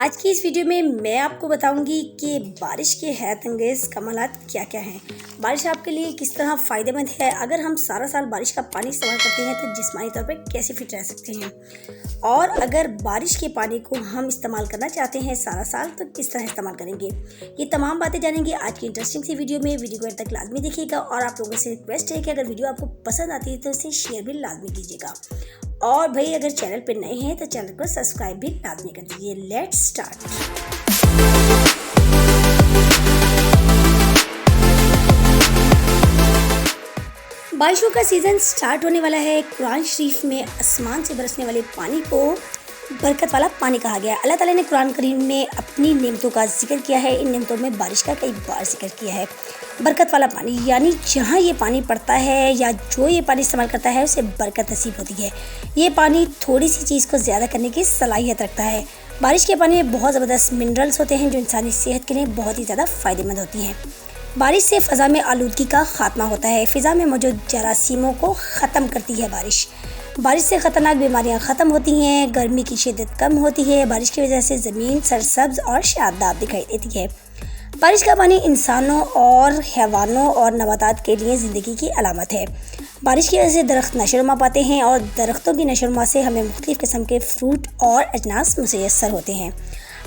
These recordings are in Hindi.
आज की इस वीडियो में मैं आपको बताऊंगी कि बारिश के हैरत अंगेज़ कमालात क्या क्या हैं। बारिश आपके लिए किस तरह फ़ायदेमंद है। अगर हम सारा साल बारिश का पानी इस्तेमाल करते हैं तो जिस्मानी तौर पर कैसे फिट रह सकते हैं, और अगर बारिश के पानी को हम इस्तेमाल करना चाहते हैं सारा साल तो किस तरह इस्तेमाल करेंगे। ये तमाम बातें जानेंगे आज की इंटरेस्टिंग सी वीडियो में। वीडियो को अंत तक लाजमी देखिएगा और आप लोगों से रिक्वेस्ट है कि अगर वीडियो आपको पसंद आती है तो इसे शेयर भी लाजमी कीजिएगा। और भाई अगर चैनल पर नए हैं तो चैनल को सब्सक्राइब भी लाजमी कर दीजिए। Let's start. बारिशों का सीज़न स्टार्ट होने वाला है। कुरान शरीफ में आसमान से बरसने वाले पानी को बरकत वाला पानी कहा गया है। अल्लाह ताला ने कुरान करीम में अपनी नेमतों का जिक्र किया है। इन नेमतों में बारिश का कई बार जिक्र किया है। बरकत वाला पानी यानी जहाँ ये पानी पड़ता है या जो ये पानी इस्तेमाल करता है उसे बरकत नसीब होती है। ये पानी थोड़ी सी चीज़ को ज़्यादा करने की सलाहियत रखता है। बारिश के पानी में बहुत ज़बरदस्त मिनरल्स होते हैं जो इंसानी सेहत के लिए बहुत ही ज़्यादा फ़ायदेमंद होती हैं। बारिश से फ़ज़ा में आलूदगी का ख़ात्मा होता है। फ़िज़ा में मौजूद जरासीमों को ख़त्म करती है बारिश से ख़तरनाक बीमारियां ख़त्म होती हैं। गर्मी की शिद्दत कम होती है। बारिश की वजह से ज़मीन सरसब्ज और शादाब दिखाई देती है। बारिश का पानी इंसानों और हैवानों और नबातात के लिए ज़िंदगी की अलामत है। बारिश की वजह से दरख्त नशोनुमा पाते हैं और दरख्तों की नशोनुमा से हमें मुख्तलिफ़ किस्म के फ्रूट और अजनास मुयस्सर होते हैं।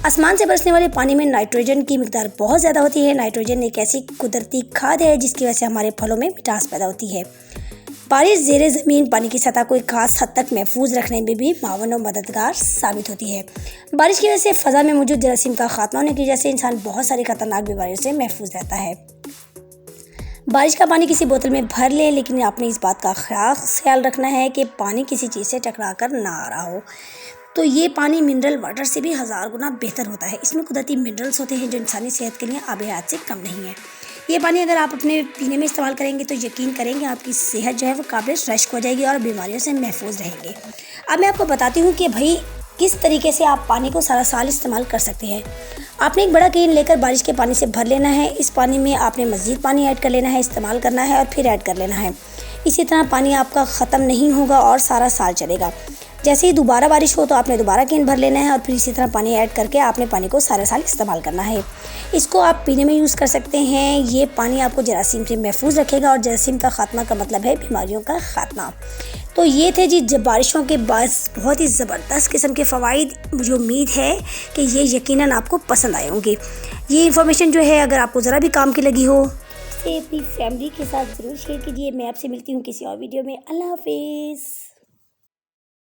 आसमान से बरसने वाले पानी में नाइट्रोजन की मिकदार बहुत ज़्यादा होती है। नाइट्रोजन एक ऐसी कुदरती खाद है जिसकी वजह से हमारे फलों में मिठास पैदा होती है। बारिश ज़ेरे ज़मीन पानी की सतह को एक खास हद तक महफूज रखने में भी मावन और मददगार साबित होती है। बारिश की वजह से फ़ज़ा में मौजूद जरासीम का खात्मा होने की वजह से इंसान बहुत सारी खतरनाक बीमारियों से महफूज रहता है। बारिश का पानी किसी बोतल में भर लें, लेकिन आपने इस बात का खास ख्याल रखना है कि पानी किसी चीज़ से टकरा कर ना आ रहा हो। तो ये पानी मिनरल वाटर से भी 1000 गुना बेहतर होता है। इसमें कुदरती मिनरल्स होते हैं जो इंसानी सेहत के लिए आबे हयात से कम नहीं है। ये पानी अगर आप अपने पीने में इस्तेमाल करेंगे तो यकीन करेंगे आपकी सेहत जो है वो काबिल रश्क हो जाएगी और बीमारियों से महफूज रहेंगे। अब मैं आपको बताती हूँ कि भाई किस तरीके से आप पानी को सारा साल इस्तेमाल कर सकते हैं। आपने एक बड़ा कैन लेकर बारिश के पानी से भर लेना है। इस पानी में आपने मज़ीद पानी ऐड कर लेना है, इस्तेमाल करना है और फिर ऐड कर लेना है। इसी तरह पानी आपका ख़त्म नहीं होगा और सारा साल चलेगा। जैसे ही दोबारा बारिश हो तो आपने दोबारा कैन भर लेना है और फिर इसी तरह पानी ऐड करके आपने पानी को सारा साल इस्तेमाल करना है। इसको आप पीने में यूज़ कर सकते हैं। ये पानी आपको जरासीम से महफूज रखेगा और जरासीम का ख़ात्मा का मतलब है बीमारियों का ख़ात्मा। तो ये थे जी जब बारिशों के बाद बहुत ही ज़बरदस्त किस्म के फ़वाइद। मुझे उम्मीद है कि ये यकीनन आपको पसंद आए होंगे। ये इन्फॉर्मेशन जो है अगर आपको ज़रा भी काम की लगी हो इसे अपनी फैमिली के साथ ज़रूर शेयर कीजिए। मैं आपसे मिलती हूँ किसी और वीडियो में। अल्लाह हाफिज़।